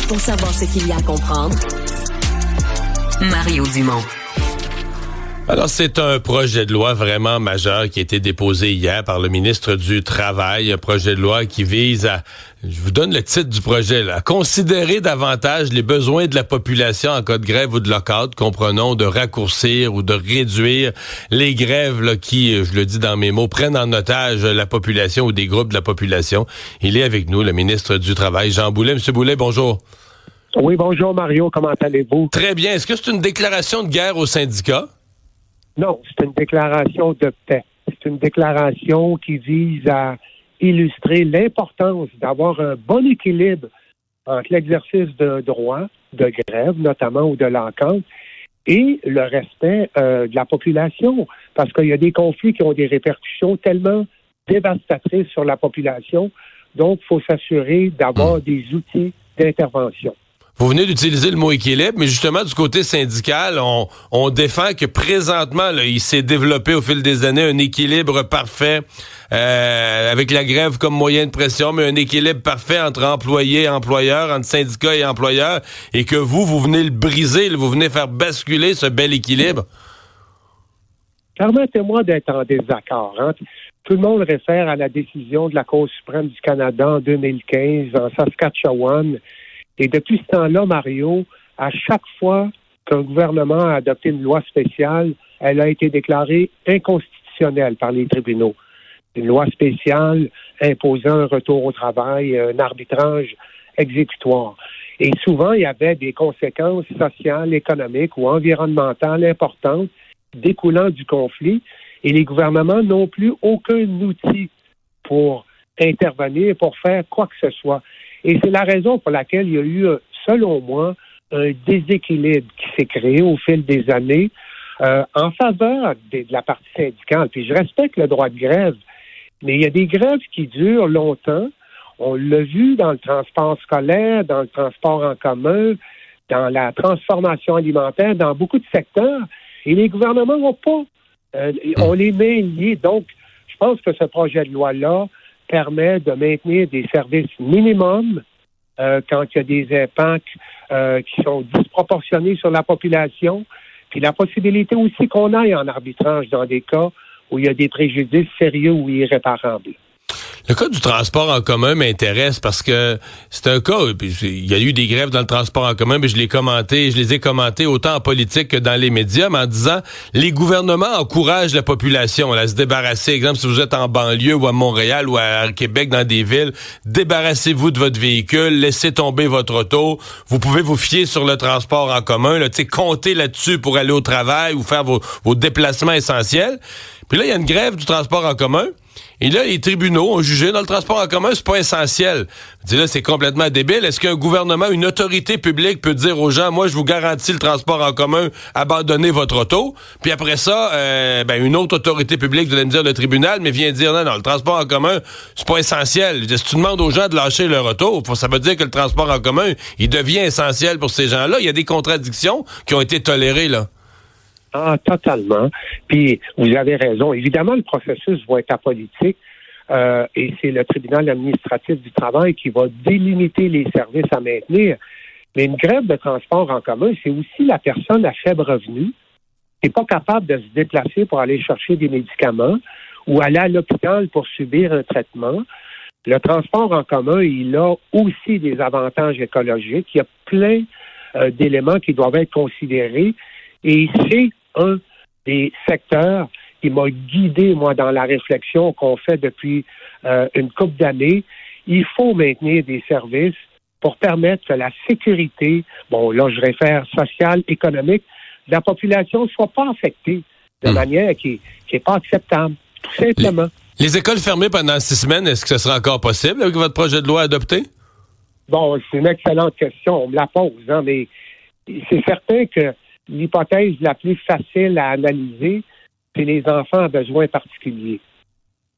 Pour savoir ce qu'il y a à comprendre, Mario Dumont. Alors, c'est un projet de loi vraiment majeur qui a été déposé hier par le ministre du Travail, un projet de loi qui vise à, je vous donne le titre du projet, là, à considérer davantage les besoins de la population en cas de grève ou de lockout, comprenons de raccourcir ou de réduire les grèves là, qui, je le dis dans mes mots, prennent en otage la population ou des groupes de la population. Il est avec nous, le ministre du Travail, Jean Boulet. Monsieur Boulet, bonjour. Oui, bonjour Mario, comment allez-vous? Très bien. Est-ce que c'est une déclaration de guerre aux syndicats? Non, c'est une déclaration de paix. C'est une déclaration qui vise à illustrer l'importance d'avoir un bon équilibre entre l'exercice de droit, de grève notamment, ou de l'entente, et le respect de la population. Parce qu'il y a des conflits qui ont des répercussions tellement dévastatrices sur la population. Donc, il faut s'assurer d'avoir des outils d'intervention. Vous venez d'utiliser le mot équilibre, mais justement, du côté syndical, on défend que présentement, là, il s'est développé au fil des années un équilibre parfait, avec la grève comme moyen de pression, mais un équilibre parfait entre employés et employeurs, entre syndicats et employeurs, et que vous venez le briser, vous venez faire basculer ce bel équilibre. Permettez-moi d'être en désaccord. Hein? Tout le monde réfère à la décision de la Cour suprême du Canada en 2015, en Saskatchewan. Et depuis ce temps-là, Mario, à chaque fois qu'un gouvernement a adopté une loi spéciale, elle a été déclarée inconstitutionnelle par les tribunaux. Une loi spéciale imposant un retour au travail, un arbitrage exécutoire. Et souvent, il y avait des conséquences sociales, économiques ou environnementales importantes découlant du conflit. Et les gouvernements n'ont plus aucun outil pour intervenir, pour faire quoi que ce soit. Et c'est la raison pour laquelle il y a eu, selon moi, un déséquilibre qui s'est créé au fil des années en faveur de la partie syndicale. Puis je respecte le droit de grève, mais il y a des grèves qui durent longtemps. On l'a vu dans le transport scolaire, dans le transport en commun, dans la transformation alimentaire, dans beaucoup de secteurs. Et les gouvernements n'ont pas. On les met liés. Donc, je pense que ce projet de loi-là permet de maintenir des services minimums quand il y a des impacts qui sont disproportionnés sur la population, puis la possibilité aussi qu'on aille en arbitrage dans des cas où il y a des préjudices sérieux ou irréparables. Le cas du transport en commun m'intéresse parce que c'est un cas, il y a eu des grèves dans le transport en commun, mais je les ai commentés autant en politique que dans les médias, mais en disant, les gouvernements encouragent la population à se débarrasser. Exemple, si vous êtes en banlieue ou à Montréal ou à Québec, dans des villes, débarrassez-vous de votre véhicule, laissez tomber votre auto. Vous pouvez vous fier sur le transport en commun, là, comptez là-dessus pour aller au travail ou faire vos déplacements essentiels. Puis là, il y a une grève du transport en commun. Et là, les tribunaux ont jugé, dans le transport en commun, c'est pas essentiel. Là, c'est complètement débile. Est-ce qu'un gouvernement, une autorité publique peut dire aux gens, moi, je vous garantis le transport en commun, abandonnez votre auto. Puis après ça, une autre autorité publique, vous allez me dire le tribunal, mais vient dire, non, le transport en commun, c'est pas essentiel. Si tu demandes aux gens de lâcher leur auto, ça veut dire que le transport en commun, il devient essentiel pour ces gens-là. Il y a des contradictions qui ont été tolérées, là. Ah, totalement. Puis, vous avez raison. Évidemment, le processus va être apolitique et c'est le tribunal administratif du travail qui va délimiter les services à maintenir. Mais une grève de transport en commun, c'est aussi la personne à faible revenu qui n'est pas capable de se déplacer pour aller chercher des médicaments ou aller à l'hôpital pour subir un traitement. Le transport en commun, il a aussi des avantages écologiques. Il y a plein d'éléments qui doivent être considérés. Et c'est un des secteurs qui m'a guidé, moi, dans la réflexion qu'on fait depuis une couple d'années. Il faut maintenir des services pour permettre que la sécurité, bon, là, je réfère sociale, économique, de la population ne soit pas affectée de manière qui est pas acceptable, tout simplement. Les écoles fermées pendant 6 semaines, est-ce que ce sera encore possible avec votre projet de loi adopté? Bon, c'est une excellente question. On me la pose, hein, mais c'est certain que l'hypothèse la plus facile à analyser, c'est les enfants à besoins particuliers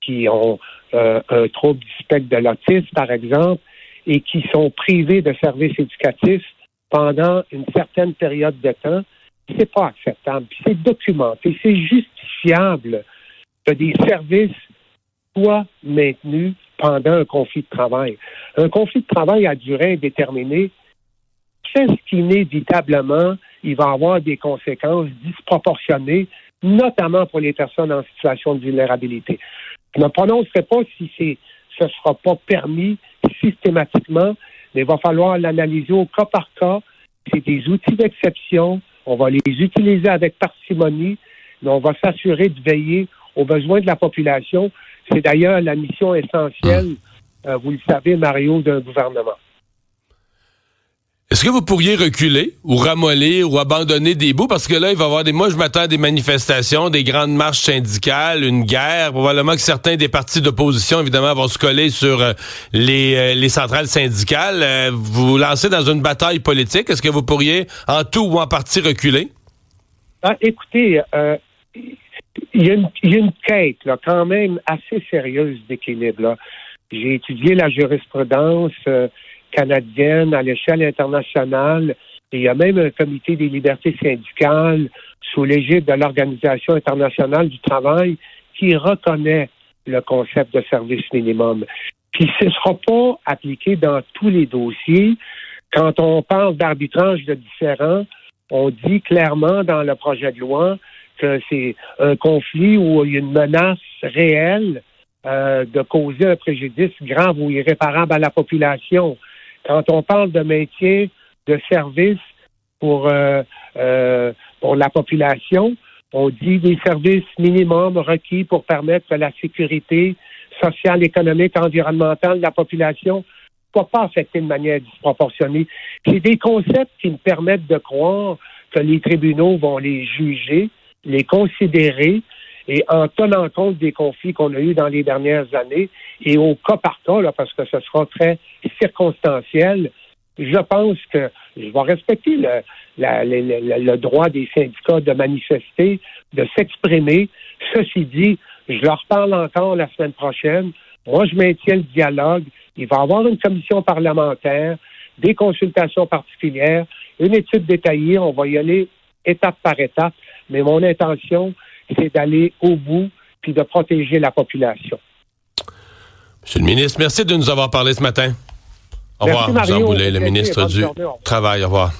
qui ont un trouble du spectre de l'autisme, par exemple, et qui sont privés de services éducatifs pendant une certaine période de temps. C'est pas acceptable. Puis c'est documenté, c'est justifiable que des services soient maintenus pendant un conflit de travail. Un conflit de travail à durée indéterminée, c'est qu'inévitablement, il va avoir des conséquences disproportionnées, notamment pour les personnes en situation de vulnérabilité. Je ne me prononcerai pas si ce ne sera pas permis systématiquement, mais il va falloir l'analyser au cas par cas. C'est des outils d'exception. On va les utiliser avec parcimonie, mais on va s'assurer de veiller aux besoins de la population. C'est d'ailleurs la mission essentielle, vous le savez, Mario, d'un gouvernement. Est-ce que vous pourriez reculer ou ramollir ou abandonner des bouts? Parce que là, il va y avoir moi, je m'attends à des manifestations, des grandes marches syndicales, une guerre. Probablement que certains des partis d'opposition, évidemment, vont se coller sur les centrales syndicales. Vous vous lancez dans une bataille politique. Est-ce que vous pourriez, en tout ou en partie, reculer? Écoutez, il y a une quête là, quand même assez sérieuse d'équilibre. Là. J'ai étudié la jurisprudence canadienne à l'échelle internationale. Et il y a même un comité des libertés syndicales sous l'égide de l'Organisation internationale du travail qui reconnaît le concept de service minimum. Puis ce ne sera pas appliqué dans tous les dossiers. Quand on parle d'arbitrage de différends, on dit clairement dans le projet de loi que c'est un conflit où il y a une menace réelle de causer un préjudice grave ou irréparable à la population. Quand on parle de maintien de services pour la population, on dit des services minimums requis pour permettre que la sécurité sociale, économique, environnementale de la population ne soit pas affectée de manière disproportionnée. C'est des concepts qui me permettent de croire que les tribunaux vont les juger, les considérer, et en tenant compte des conflits qu'on a eus dans les dernières années, et au cas par cas, là, parce que ce sera très circonstanciel, je pense que je vais respecter le droit des syndicats de manifester, de s'exprimer. Ceci dit, je leur parle encore la semaine prochaine. Moi, je maintiens le dialogue. Il va y avoir une commission parlementaire, des consultations particulières, une étude détaillée. On va y aller étape par étape. Mais mon intention, c'est d'aller au bout puis de protéger la population. Monsieur le ministre, merci de nous avoir parlé ce matin. Au revoir, Mario, Jean Boulet, le ministre du Travail. Au revoir.